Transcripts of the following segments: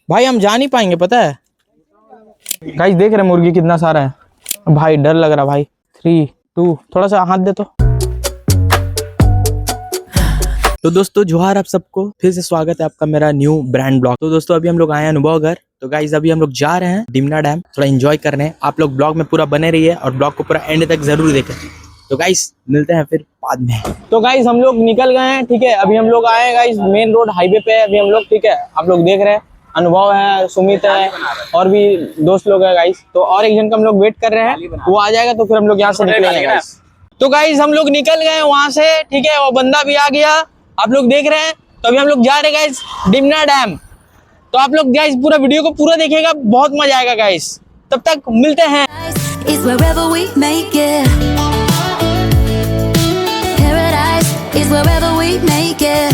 भाई हम जा नहीं पाएंगे, पता है गाइस। देख रहे मुर्गी कितना सारा है भाई, डर लग रहा भाई। 3 2 थोड़ा सा हाथ दे तो दोस्तों जोहार आप सबको, फिर से स्वागत है आपका मेरा न्यू ब्रांड ब्लॉग। तो दोस्तों अभी हम लोग आए हैं अनुभव घर। तो गाइस अभी हम लोग जा रहे हैं डिमना डैम, थोड़ा एंजॉय करने। आप लोग ब्लॉग में पूरा बने रहिए और ब्लॉग को पूरा एंड तक जरूर देखें। तो गाइस मिलते हैं फिर बाद में। तो गाइस हम लोग निकल गए हैं, ठीक है। अभी हम लोग आए हैं गाइस मेन रोड हाईवे पे अभी हम लोग, ठीक है। आप लोग देख रहे हैं अनुभव है, सुमित है और भी दोस्त लोग हैं गाइस। तो और एक जन का हम लोग वेट कर रहे हैं, वो आ जाएगा तो फिर हम लोग यहाँ से निकलेंगे गाइस। तो गाइस हम लोग निकल गए वहां से, ठीक है। वो बंदा भी आ गया, आप लोग देख रहे हैं। तो अभी हम लोग जा रहे हैं गाइस डिमना डैम। तो आप लोग गाइस पूरा वीडियो को पूरा देखिएगा, बहुत मजा आएगा गाइस। तब तक मिलते हैं। Is wherever we make it. Paradise is wherever we make it.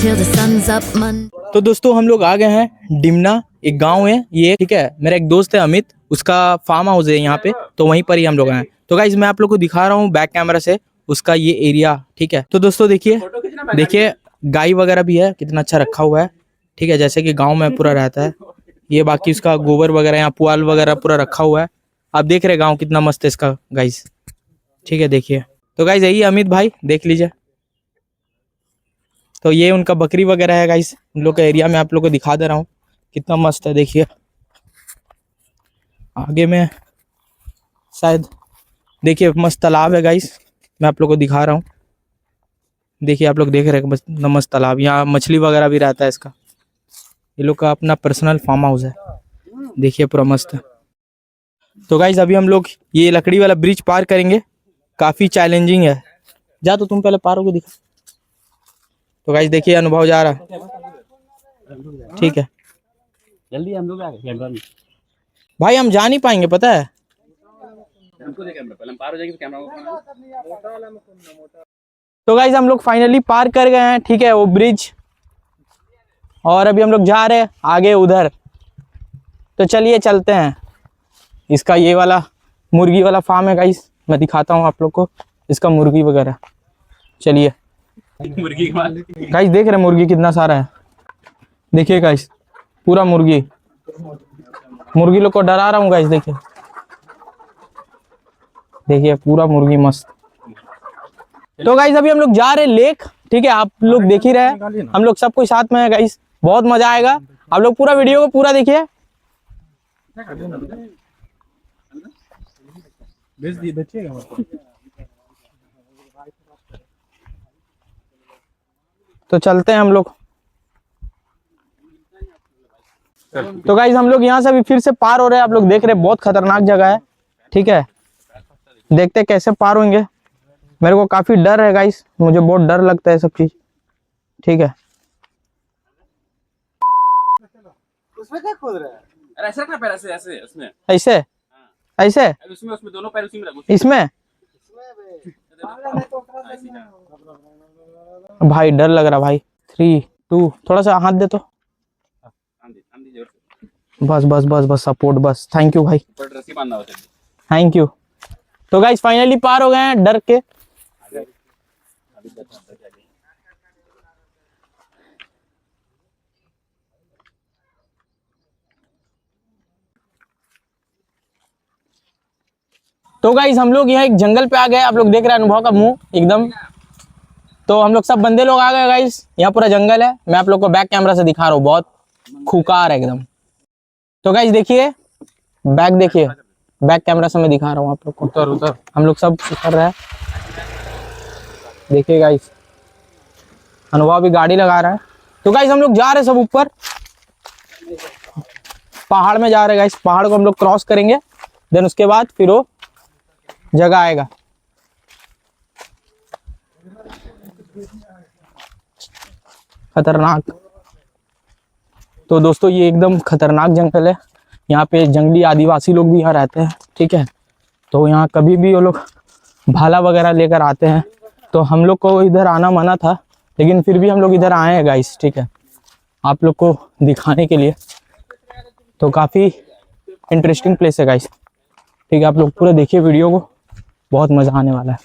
Till the sun's up Monday. तो दोस्तों हम लोग आ गए हैं डिमना, एक गांव है ये, ठीक है। मेरा एक दोस्त है अमित, उसका फार्म हाउस है यहाँ पे, तो वहीं पर ही हम लोग आए हैं। तो गाइस मैं आप लोग को दिखा रहा हूँ बैक कैमरा से उसका ये एरिया, ठीक है। तो दोस्तों देखिए गाय वगैरह भी है, कितना अच्छा रखा हुआ है, ठीक है। जैसे कि गाँव में पूरा रहता है ये। बाकी उसका गोबर वगैरह यहाँ पुआल वगैरह पूरा रखा हुआ है। आप देख रहे गाँव कितना मस्त है इसका गाइस, ठीक है। देखिए तो गाइस यही अमित भाई, देख लीजिए। तो ये उनका बकरी वगैरह है गाइस, उन लोग का एरिया में आप लोग को दिखा दे रहा हूँ, कितना मस्त है। देखिए आगे में शायद, देखिए मस्त तालाब है गाइस, मैं आप लोग को दिखा रहा हूँ। देखिए आप लोग देख रहे हैं मस्त तालाब, यहाँ मछली वगैरह भी रहता है इसका। ये लोग का अपना पर्सनल फार्म हाउस है, देखिए पूरा मस्त है। तो गाइस अभी हम लोग ये लकड़ी वाला ब्रिज पार करेंगे, काफी चैलेंजिंग है। जा तो तुम पहले पार होके दिखा। तो गाइस देखिए अनुभव जा रहा है, ठीक है। जल्दी हम लोग आ गए। भाई हम जा नहीं पाएंगे, पता है। तो गाइस हम लोग फाइनली पार कर गए हैं, ठीक है, वो ब्रिज। और अभी हम लोग जा रहे हैं आगे उधर। तो चलिए चलते हैं। इसका ये वाला मुर्गी वाला फार्म है गाइस, मैं दिखाता हूँ आप लोग को इसका मुर्गी वगैरह। चलिए मुर्गी गाइस देख रहे मुर्गी कितना सारा है। देखिए गाइस पूरा मुर्गी लोग को डरा रहा हूँ गाइस। देखिए पूरा मुर्गी मस्त। तो गाइस अभी हम लोग जा रहे हैं लेक, ठीक है। आप लोग देख ही रहे हैं, हम लोग सब कोई साथ में है गाइस, बहुत मजा आएगा। आप लोग पूरा वीडियो को पूरा देखिए। तो चलते हैं हम लोग। तो गाइस हम लोग यहाँ से अभी फिर से पार हो रहे हैं, आप लोग देख रहे हैं बहुत खतरनाक जगह है, ठीक है। देखते कैसे पार होंगे। मेरे को काफी डर है गाइस, मुझे बहुत डर लगता है सब चीज, ठीक है। उसमें क्या खोद रहा है? अरे ऐसे रखना पैर, ऐसे ऐसे उसमें ऐसे ऐसे उसमें दोनों पैर उसी में रखो। इसमें भाई डर लग रहा भाई। 3 2 थोड़ा सा हाथ दे तो। बस बस बस बस सपोर्ट बस। थैंक यू भाई, रस्सी बांधना होता है। Thank you. तो गाइस फाइनली पार हो गए हैं डर के। तो गाइस हम लोग यहाँ एक जंगल पे आ गए, आप लोग देख रहे हैं अनुभव का मुंह एकदम। तो हम लोग सब बंदे लोग आ गए गाइस, यहाँ पूरा जंगल है। मैं आप लोग को बैक कैमरा से दिखा रहा हूँ, बहुत खुकार है एकदम। तो गाइस देखिए बैक, देखिए बैक कैमरा से मैं दिखा रहा हूँ आप लोग को। उतर हम लोग सब उतर रहे हैं, देखिए गाइस। अनुभव भी गाड़ी लगा रहा है। तो गाइस हम लोग जा रहे हैं सब ऊपर, पहाड़ में जा रहे हैं गाइस। पहाड़ को हम लोग क्रॉस करेंगे, देन उसके बाद फिर वो जगह आएगा। खतरनाक। तो दोस्तों ये एकदम खतरनाक जंगल है, यहाँ पे जंगली आदिवासी लोग भी यहाँ रहते हैं, ठीक है। तो यहाँ कभी भी वो लोग भाला वगैरह लेकर आते हैं, तो हम लोग को इधर आना मना था, लेकिन फिर भी हम लोग इधर आए हैं गाइस, ठीक है, आप लोग को दिखाने के लिए। तो काफ़ी इंटरेस्टिंग प्लेस है गाइस, ठीक है। आप लोग पूरा देखिए वीडियो को, बहुत मज़ा आने वाला है।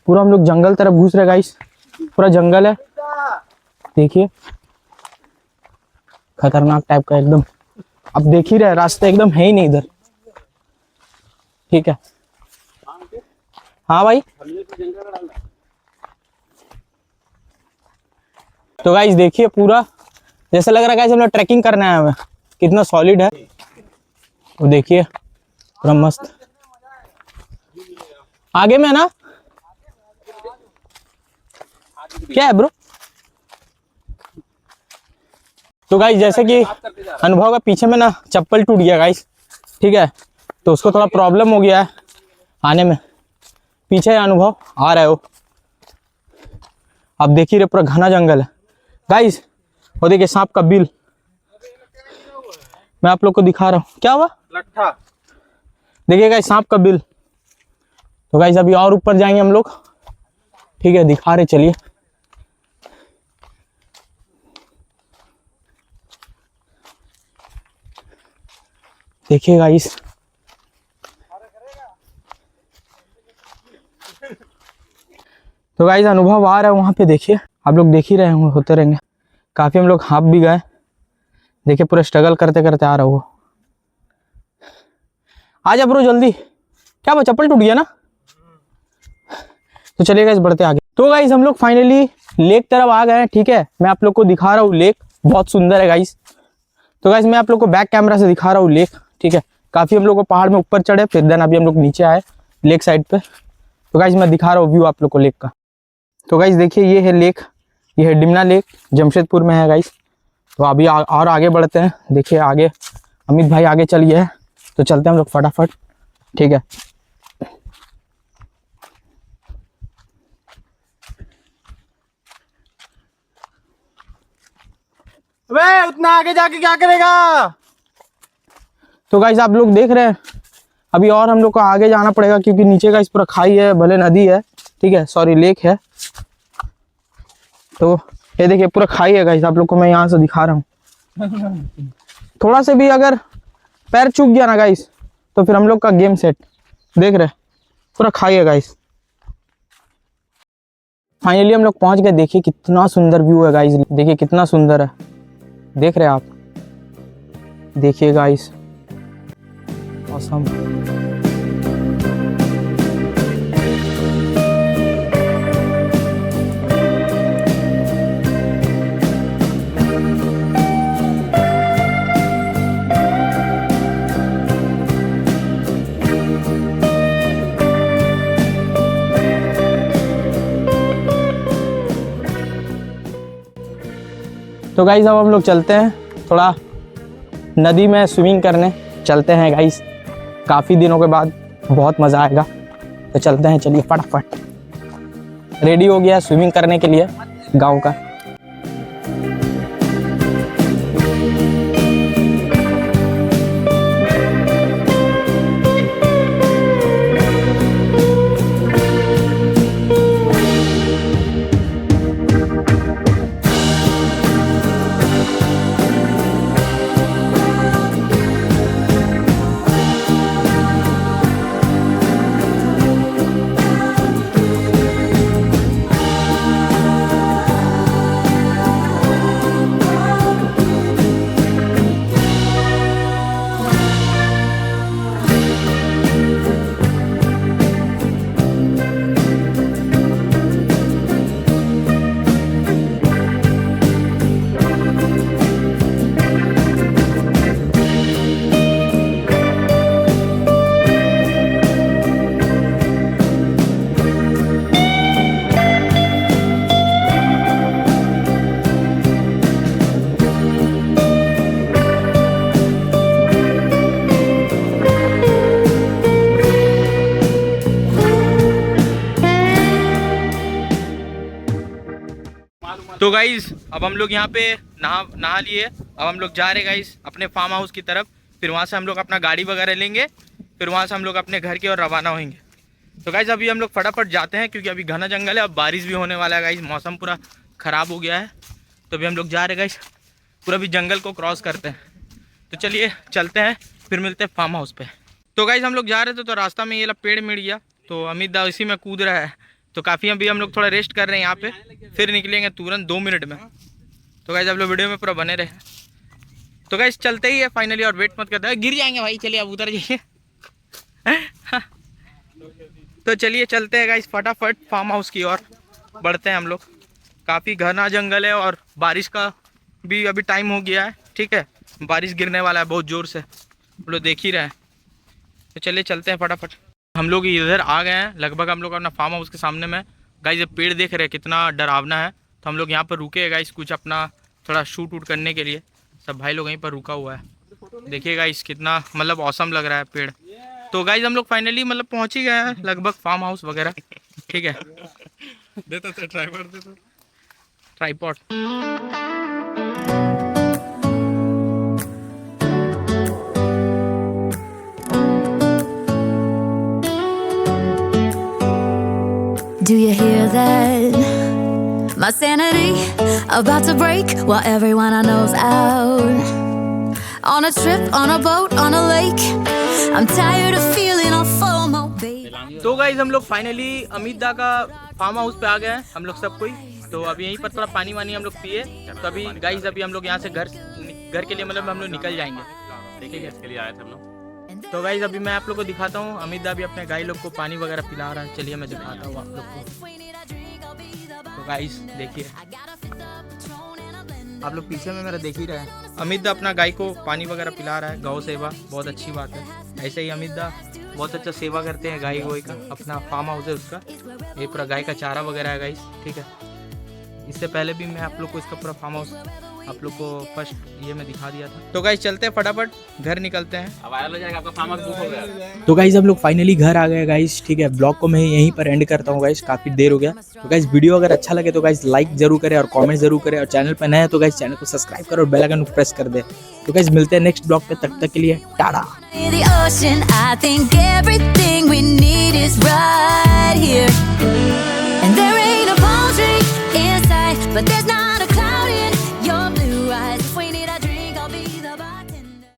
पूरा हम लोग जंगल तरफ घुस रहे गाइस, पूरा जंगल है, देखिए खतरनाक टाइप का एकदम। अब देख ही रहे रास्ते एकदम है ही नहीं इधर, ठीक है। हाँ भाई, तो गाइस देखिए पूरा जैसा लग रहा है गाइस हम लोग ट्रैकिंग करने आए हुए, कितना सॉलिड है। तो देखिए पूरा मस्त, आगे में है ना, क्या है ब्रो। तो गाइस जैसे कि अनुभव का पीछे में ना चप्पल टूट गया गाइस, ठीक है, तो उसको थोड़ा प्रॉब्लम हो गया है आने में। पीछे अनुभव आ रहा है वो, आप देख ही रहे पूरा घना जंगल है गाइस। वो देखिए सांप का बिल, मैं आप लोग को दिखा रहा हूँ, क्या हुआ लट्ठा। देखिए गाइस सांप का बिल। तो गाइस अभी और ऊपर जाएंगे हम लोग, ठीक है, दिखा रहे चलिए। देखिए गाइस तो गाइस अनुभव आ रहा है वहां पे, देखिए आप लोग देख ही रहे होंगे, होते रहेंगे। काफी हम लोग हाफ भी गए, देखिए पूरा स्ट्रगल करते करते आ रहा वो। आ जा ब्रो जल्दी, क्या वो चप्पल टूट गया ना। तो चलिए गाइस बढ़ते आगे। तो गाइस हम लोग फाइनली लेक तरफ आ गए हैं, ठीक है, मैं आप लोग को दिखा रहा हूँ लेक, बहुत सुंदर है गाइस। तो गाइस मैं आप लोग को बैक कैमरा से दिखा रहा हूँ लेक, ठीक है। काफी हम लोग को पहाड़ में ऊपर चढ़े, फिर देन अभी हम लोग नीचे आए लेक साइड पे। तो गाइस मैं दिखा रहा हूँ व्यू आप लोग को लेक का। तो गाइस देखिए ये है लेक, ये है डिमना लेक, जमशेदपुर में है गाइस। तो अभी और आगे बढ़ते हैं, देखिए आगे अमित भाई आगे चल गए हैं, तो चलते हैं हम लोग फटाफट, ठीक है। वे उतना आगे जाके क्या करेगा। तो गाइस आप लोग देख रहे हैं अभी और हम लोग को आगे जाना पड़ेगा, क्योंकि नीचे गाइस पूरा खाई है, भले नदी है, ठीक है, सॉरी लेक है। तो ये देखिए पूरा खाई है गाइस, आप लोग को मैं यहाँ से दिखा रहा हूँ। थोड़ा से भी अगर पैर चूक गया ना गाइस तो फिर हम लोग का गेम सेट, देख रहे पूरा खाई है गाइस। फाइनली हम लोग पहुंच गए, देखिए कितना सुंदर व्यू है गाइस, देखिए कितना सुंदर है, देख रहे हैं आप, देखिए गाइस ऑसम। तो गाइस अब हम लोग चलते हैं थोड़ा नदी में स्विमिंग करने, चलते हैं गाइस, काफ़ी दिनों के बाद बहुत मज़ा आएगा। तो चलते हैं, चलिए फटाफट। रेडी हो गया स्विमिंग करने के लिए गांव का। तो गाइज अब हम लोग यहाँ पे नहा लिए, अब हम लोग जा रहे गाइज अपने फार्म हाउस की तरफ। फिर वहाँ से हम लोग अपना गाड़ी वगैरह लेंगे, फिर वहाँ से हम लोग अपने घर की ओर रवाना होंगे। तो गाइज अभी हम लोग फटाफट जाते हैं, क्योंकि अभी घना जंगल है, अब बारिश भी होने वाला है गाइज, मौसम पूरा ख़राब हो गया है। तो अभी हम लोग जा रहे गाइज, पूरा भी जंगल को क्रॉस करते हैं। तो चलिए चलते हैं, फिर मिलते हैं फार्म हाउस पे। तो गाइज हम लोग जा रहे थे, तो रास्ता में ये वाला पेड़ मिल गया, तो अमित दा इसी में कूद रहा है। तो काफ़ी अभी हम लोग थोड़ा रेस्ट कर रहे हैं यहाँ पे, फिर निकलेंगे तुरंत 2 मिनट में। तो गाइस आप लोग वीडियो में पूरा बने रहे। तो गाइस चलते ही है फाइनली, और वेट मत करते हैं, गिर जाएंगे भाई। चलिए अब उतर जाइए। तो चलिए चलते हैं गाइस फटाफट फार्म हाउस की ओर बढ़ते हैं हम लोग। काफ़ी घना जंगल है और बारिश का भी अभी टाइम हो गया है, ठीक है। बारिश गिरने वाला है बहुत ज़ोर से, हम लोग देख ही रहे हैं। तो चलिए चलते हैं फटाफट। हम लोग इधर आ गए हैं, लगभग हम लोग अपना फार्म हाउस के सामने में। गाइस ये पेड़ देख रहे हैं कितना डरावना है। तो हम लोग यहाँ पर रुके हैं गाइस कुछ अपना थोड़ा शूट वूट करने के लिए। सब भाई लोग यहीं पर रुका हुआ है। देखिए गाइस कितना मतलब ऑसम लग रहा है पेड़। तो गाइस हम लोग फाइनली मतलब पहुँच ही गए हैं लगभग फार्म हाउस वगैरह, ठीक है। Tripod. Do you hear that? My sanity about to break while everyone I know's out. On a trip, on a boat, on a lake. I'm tired of feeling all FOMO, baby. तो guys हम लोग finally Amit दा का farm house पे आ गए हैं हम लोग सब कोई। तो अभी यहीं पर थोड़ा पानी वानी हम लोग पिए। तो अभी गाइस अभी हम लोग यहाँ से घर के लिए मतलब हम लोग निकल जाएंगे, ठीक है। इसके लिए आए थे हम लोग। तो गाइस अभी मैं आप लोग को दिखाता हूँ, अमित दा भी अपने गाय लोग को पानी वगैरह पिला रहा है। चलिए मैं दिखाता हूँ आप लोग को। तो गाइस देखिए, आप लोग पीछे में मेरा देख ही रहे हैं। अमित दा अपना गाय को पानी वगैरह पिला रहा है, गौ सेवा, बहुत अच्छी बात है। ऐसे ही अमित दा बहुत अच्छा सेवा करते हैं गाय गोई का। अपना फार्म हाउस है उसका, ये पूरा गाय का चारा वगैरह है गाइस, ठीक है। इससे पहले भी मैं आप लोग को इसका पूरा फार्म हाउस आप लोग को फर्स्ट ये मैं दिखा दिया था। तो गाइस चलते हैं फटाफट, घर निकलते हैं। अब वायरल हो जाएगा, आपका फार्म हाउस बुक हो गया। तो गाइस हम लोग फाइनली घर आ गए गाइस, ठीक है। ब्लॉग को मैं यहीं पर एंड करता हूँ गाइस, काफी देर हो गया। तो गाइस वीडियो अगर अच्छा लगे तो गाइस लाइक जरूर करें और कमेंट जरूर करें, और चैनल पर नए हैं तो गाइस चैनल को सब्सक्राइब करो और बेल आइकन को प्रेस कर दे। तो गाइस मिलते हैं नेक्स्ट ब्लॉग पे, तब तक के लिए Tata. The ocean, I think everything we need is right here. And there ain't a palm tree in sight, but there's not